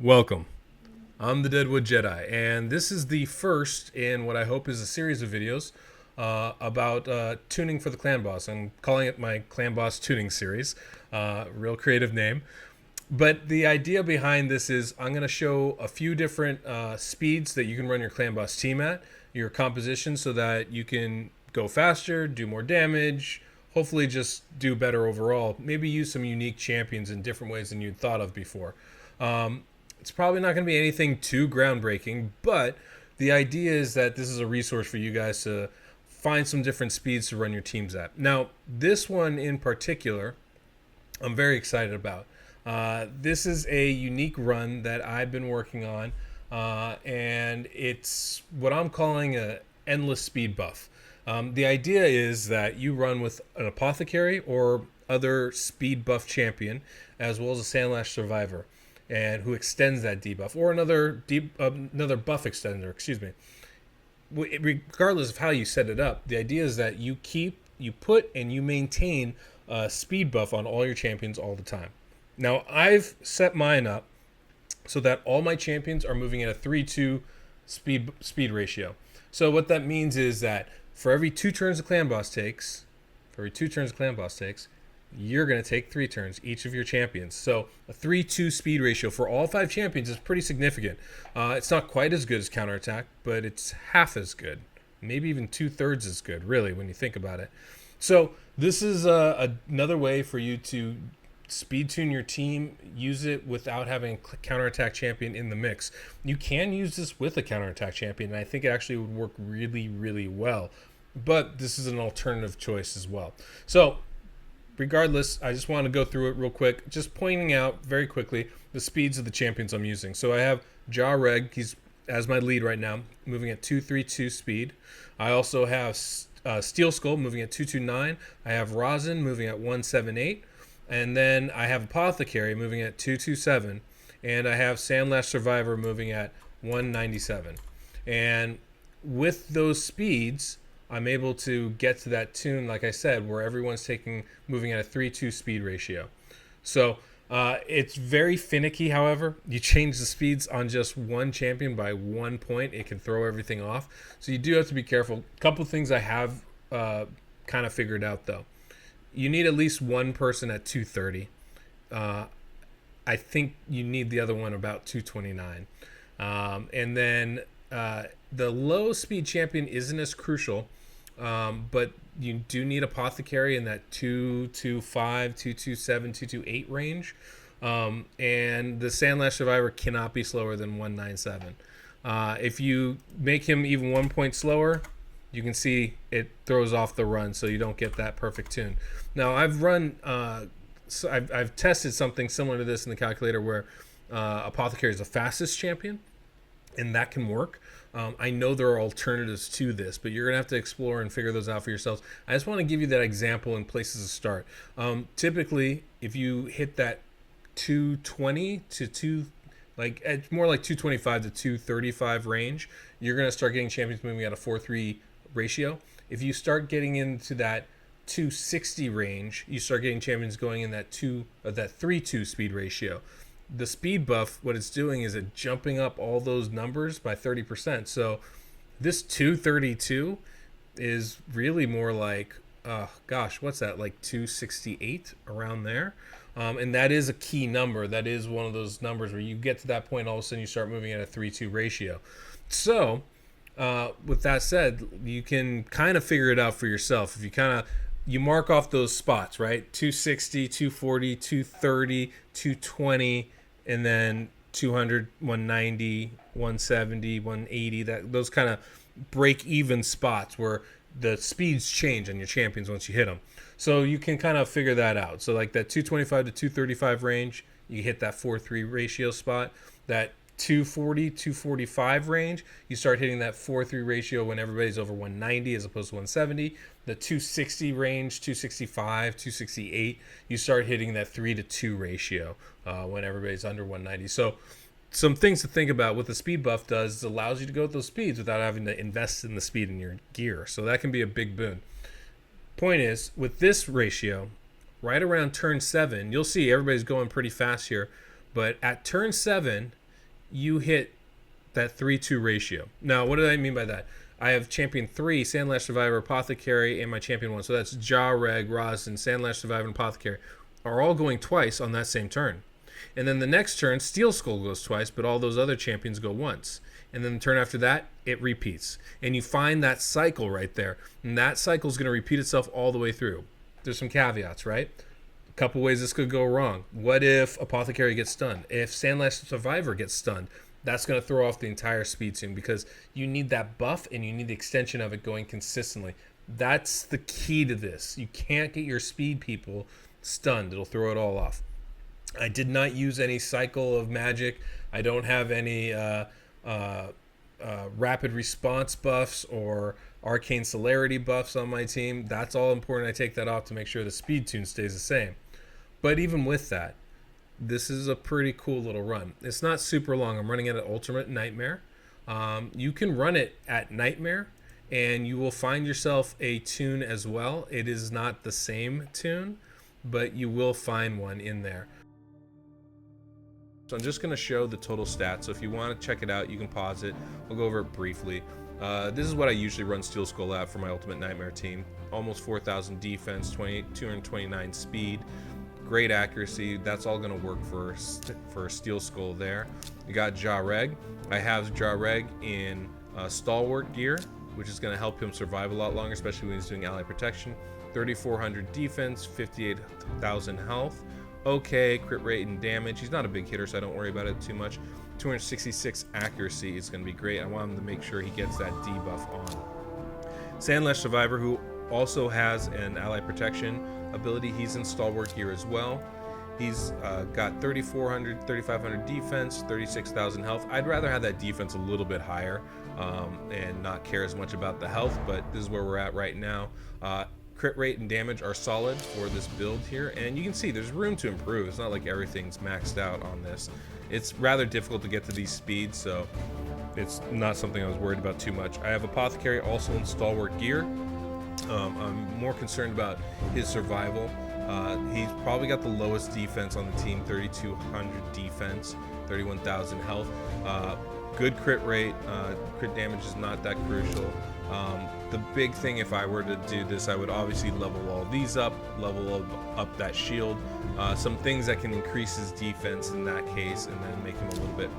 Welcome. I'm the DeadwoodJedi, and this is the first in what I hope is a series of videos about tuning for the clan boss. I'm calling it my clan boss tuning series. Real creative name. But the idea behind this is I'm going to show a few different speeds that you can run your clan boss team at, your composition, so that you can go faster, do more damage, hopefully just do better overall. Maybe use some unique champions in different ways than you'd thought of before. It's probably not going to be anything too groundbreaking, but the idea is that this is a resource for you guys to find some different speeds to run your teams at. Now, this one in particular, I'm very excited about. This is a unique run that I've been working on, and it's what I'm calling an endless speed buff. The idea is that you run with an apothecary or other speed buff champion, as well as a Sandlash survivor, and who extends that debuff, or another buff extender, excuse me. Regardless of how you set it up, the idea is that you put and you maintain a speed buff on all your champions all the time. Now, I've set mine up so that all my champions are moving at a 3-2 speed ratio. So what that means is that for every 2 turns the clan boss takes, you're going to take 3 turns, each of your champions. So a 3-2 speed ratio for all 5 champions is pretty significant. It's not quite as good as counterattack, but it's half as good. Maybe even 2/3 as good, really, when you think about it. So this is another way for you to speed tune your team, use it without having a counterattack champion in the mix. You can use this with a counterattack champion, and I think it actually would work really, really well. But this is an alternative choice as well. So regardless, I just want to go through it real quick, just pointing out very quickly the speeds of the champions I'm using. So I have Jareg, he's as my lead right now, moving at 232 speed. I also have Steel Skull moving at 229. I have Rosin moving at 178. And then I have Apothecary moving at 227. And I have Sandlash Survivor moving at 197. And with those speeds, I'm able to get to that tune, like I said, where everyone's moving at a 3-2 speed ratio. So it's very finicky, however. You change the speeds on just one champion by 1 point, it can throw everything off. So you do have to be careful. A couple things I have kind of figured out, though. You need at least one person at 230. I think you need the other one about 229. And then the low speed champion isn't as crucial. But you do need Apothecary in that 225, 227, 228 range. And the Sandlash Survivor cannot be slower than 197. If you make him even 1 point slower, you can see it throws off the run, so you don't get that perfect tune. Now, I've run, I've tested something similar to this in the calculator where Apothecary is the fastest champion, and that can work. I know there are alternatives to this, but you're going to have to explore and figure those out for yourselves. I just want to give you that example in places to start. Typically, if you hit that 220 to more like 225 to 235 range, you're going to start getting champions moving at a 4-3 ratio. If you start getting into that 260 range, you start getting champions going in that 3-2 speed ratio. The speed buff, what it's doing is it jumping up all those numbers by 30%. So this 232 is really more like, what's that, like 268 around there? And that is a key number. That is one of those numbers where you get to that point, all of a sudden you start moving at a 3-2 ratio. So with that said, you can kind of figure it out for yourself. If you mark off those spots, right? 260, 240, 230, 220, and then 200, 190, 170, 180, those kind of break even spots where the speeds change on your champions once you hit them. So you can kind of figure that out. So like that 225 to 235 range, you hit that 4-3 ratio spot. That 240, 245 range, you start hitting that 4-3 ratio when everybody's over 190 as opposed to 170. The 260 range, 265, 268, you start hitting that 3-2 ratio when everybody's under 190. So some things to think about. What the speed buff does is allows you to go at those speeds without having to invest in the speed in your gear. So that can be a big boon. Point is, with this ratio, right around turn 7, you'll see everybody's going pretty fast here. But at turn 7, you hit that 3-2 ratio. Now, what do I mean by that? I have champion 3, Sandlash Survivor, Apothecary, and my champion 1. So that's Jareg, Rosin, Sandlash Survivor, and Apothecary are all going twice on that same turn. And then the next turn, Steel Skull goes twice, but all those other champions go once. And then the turn after that, it repeats. And you find that cycle right there. And that cycle is going to repeat itself all the way through. There's some caveats, right? A couple ways this could go wrong. What if Apothecary gets stunned? If Sandlash Survivor gets stunned, that's going to throw off the entire speed tune because you need that buff and you need the extension of it going consistently. That's the key to this. You can't get your speed people stunned. It'll throw it all off. I did not use any cycle of magic. I don't have any rapid response buffs or arcane celerity buffs on my team. That's all important. I take that off to make sure the speed tune stays the same. But even with that, this is a pretty cool little run. It's not super long. I'm running it at Ultimate Nightmare. You can run it at Nightmare and you will find yourself a tune as well. It is not the same tune, but you will find one in there. So I'm just going to show the total stats. So if you want to check it out, you can pause it. We'll go over it briefly. This is what I usually run Steel Skull at for my Ultimate Nightmare team. Almost 4,000 defense, 229 speed, great accuracy. That's all going to work for Steel Skull there. You got Jareg. I have Jareg in Stalwart gear, which is going to help him survive a lot longer, especially when he's doing ally protection. 3,400 defense, 58,000 health. Okay, crit rate and damage. He's not a big hitter, so I don't worry about it too much. 266 accuracy is going to be great. I want him to make sure he gets that debuff on. Sandlash Survivor, who also has an ally protection ability. He's in Stalwart gear as well. He's got 3,400, 3,500 defense, 36,000 health. I'd rather have that defense a little bit higher and not care as much about the health, but this is where we're at right now. Crit rate and damage are solid for this build here, and you can see there's room to improve. It's not like everything's maxed out on this. It's rather difficult to get to these speeds, so it's not something I was worried about too much. I have Apothecary also in Stalwart gear. I'm more concerned about his survival. He's probably got the lowest defense on the team, 3,200 defense, 31,000 health. Good crit rate. Crit damage is not that crucial. The big thing, if I were to do this, I would obviously level all these up, level up that shield, some things that can increase his defense in that case, and then make him a little bit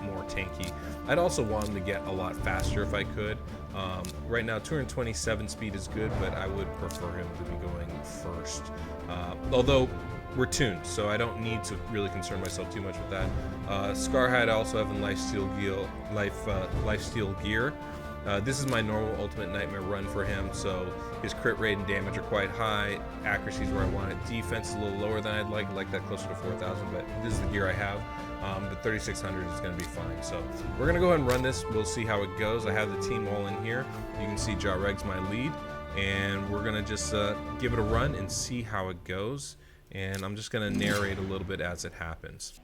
more tanky. I'd also want him to get a lot faster if I could. Right now 227 speed is good, but I would prefer him to be going first. Although we're tuned, so I don't need to really concern myself too much with that. Scarhide I also have in Lifesteal gear. This is my normal Ultimate Nightmare run for him, so his crit rate and damage are quite high. Accuracy is where I want it. Defense is a little lower than I'd like that closer to 4,000, but this is the gear I have. But 3,600 is going to be fine. So we're going to go ahead and run this. We'll see how it goes. I have the team all in here. You can see Jareg's my lead, and we're going to just give it a run and see how it goes. And I'm just going to narrate a little bit as it happens.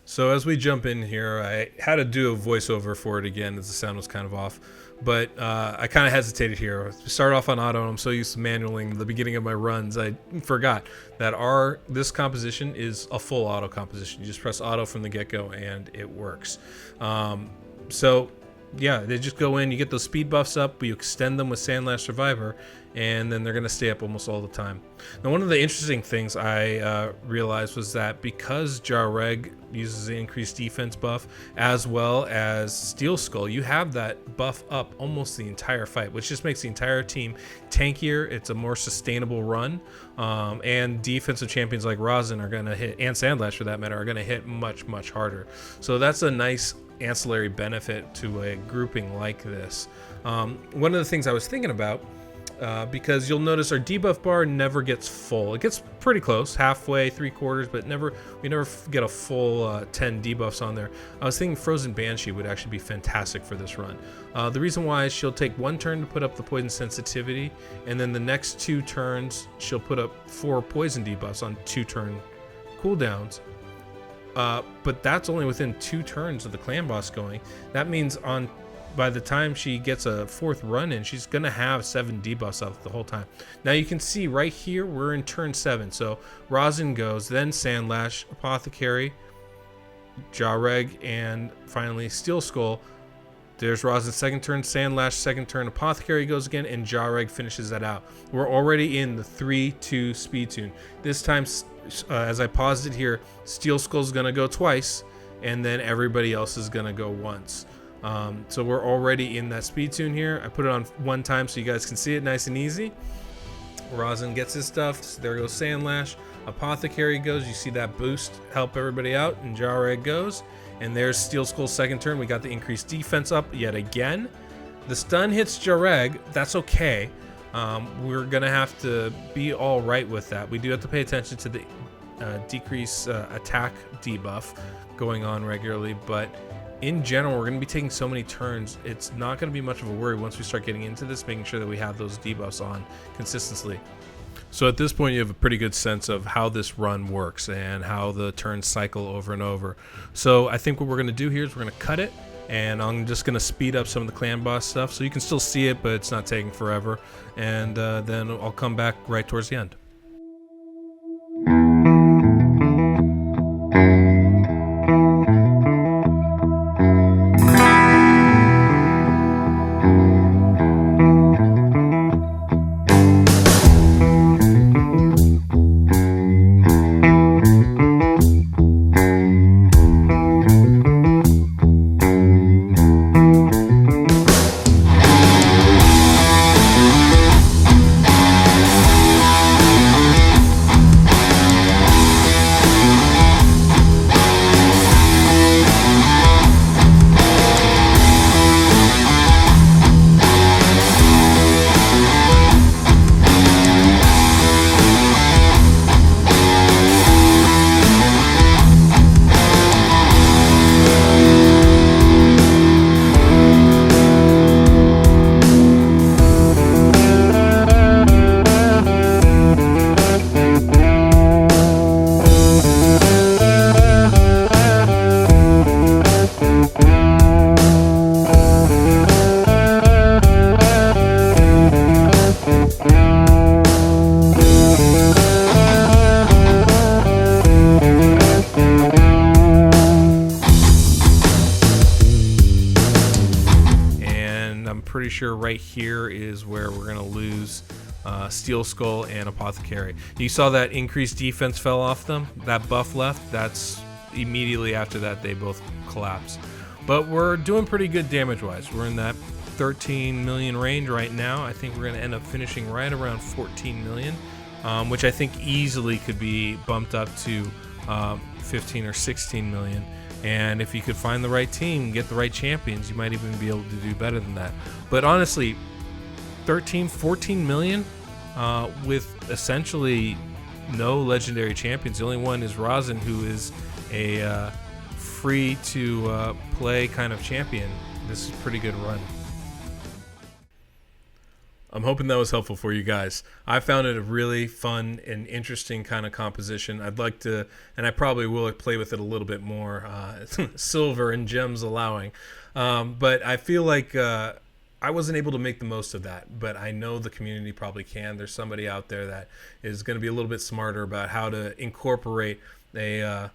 So as we jump in here, I had to do a voiceover for it again as the sound was kind of off. But I kind of hesitated here. We start off on auto, and I'm so used to manualing the beginning of my runs, I forgot that this composition is a full auto composition. You just press auto from the get-go, and it works. So yeah, they just go in, you get those speed buffs up, but you extend them with Sandlash Survivor, and then they're going to stay up almost all the time. Now, one of the interesting things I realized was that because Jareg uses the increased defense buff as well as Steel Skull, you have that buff up almost the entire fight, which just makes the entire team tankier. It's a more sustainable run, and defensive champions like Rosin are going to hit, and Sandlash for that matter, are going to hit much, much harder. So that's a nice ancillary benefit to a grouping like this. One of the things I was thinking about, because you'll notice our debuff bar never gets full. It gets pretty close, halfway, 3/4, but we never get a full 10 debuffs on there. I was thinking Frozen Banshee would actually be fantastic for this run. The reason why is she'll take 1 turn to put up the poison sensitivity, and then the next 2 turns she'll put up 4 poison debuffs on 2-turn cooldowns. but that's only within 2 turns of the clan boss going. That means by the time she gets a 4th run in, she's gonna have 7 debuffs out the whole time. Now you can see right here we're in turn 7, so Rosin goes, then Sandlash, Apothecary, Jareg, and finally Steel Skull. There's Rosin's 2nd turn, Sandlash 2nd turn, Apothecary goes again, and Jareg finishes that out. We're already in the 3-2 speed tune. This time, as I paused it here, Steel Skull's gonna go twice, and then everybody else is gonna go once. So we're already in that speed tune here. I put it on 1 time so you guys can see it nice and easy. Rosin gets his stuff. So there goes Sandlash. Apothecary goes. You see that boost help everybody out. And Jareg goes. And there's Steel Skull's 2nd turn. We got the increased defense up yet again. The stun hits Jareg. That's okay. We're going to have to be all right with that. We do have to pay attention to the decrease attack debuff going on regularly. But in general, we're going to be taking so many turns, it's not going to be much of a worry once we start getting into this, making sure that we have those debuffs on consistently. So at this point, you have a pretty good sense of how this run works and how the turns cycle over and over. So I think what we're going to do here is we're going to cut it, and I'm just going to speed up some of the clan boss stuff so you can still see it, but it's not taking forever. And then I'll come back right towards the end. Pretty sure right here is where we're going to lose Steel Skull and Apothecary. You saw that increased defense fell off them, that buff left. That's immediately after that they both collapsed. But we're doing pretty good damage wise. We're in that 13 million range right now. I think we're going to end up finishing right around 14 million, which I think easily could be bumped up to 15 or 16 million. And if you could find the right team, get the right champions, you might even be able to do better than that. But honestly, 13, 14 million with essentially no legendary champions. The only one is Rosin, who is a free to play kind of champion. This is a pretty good run. I'm hoping that was helpful for you guys. I found it a really fun and interesting kind of composition. I'd like to, and I probably will play with it a little bit more, silver and gems allowing. But I feel like I wasn't able to make the most of that, but I know the community probably can. There's somebody out there that is going to be a little bit smarter about how to incorporate a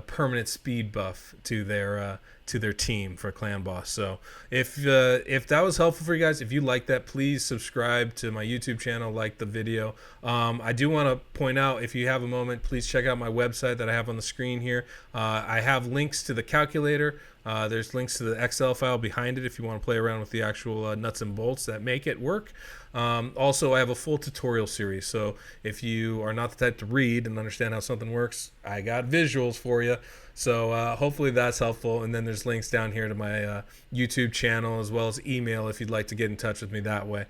permanent speed buff to their team for Clan Boss. So if that was helpful for you guys, if you like that, please subscribe to my YouTube channel, like the video. I do want to point out, if you have a moment, please check out my website that I have on the screen here. I have links to the calculator. There's links to the Excel file behind it if you want to play around with the actual nuts and bolts that make it work. Also, I have a full tutorial series, so if you are not the type to read and understand how something works, I got visuals for you. So hopefully that's helpful. And then there's links down here to my YouTube channel, as well as email if you'd like to get in touch with me that way.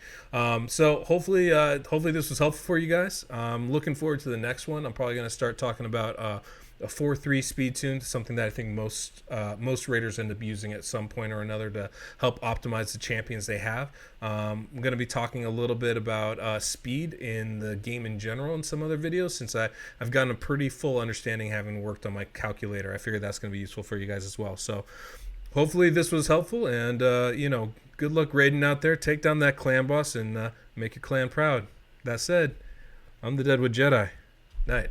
So hopefully this was helpful for you guys. I'm looking forward to the next one. I'm probably going to start talking about a 4-3 speed tune, something that I think most raiders end up using at some point or another to help optimize the champions they have. I'm going to be talking a little bit about speed in the game in general in some other videos, since I've gotten a pretty full understanding having worked on my calculator. I figured that's going to be useful for you guys as well. So hopefully this was helpful, and good luck raiding out there. Take down that clan boss and make your clan proud. That said, I'm the Deadwood Jedi. Night.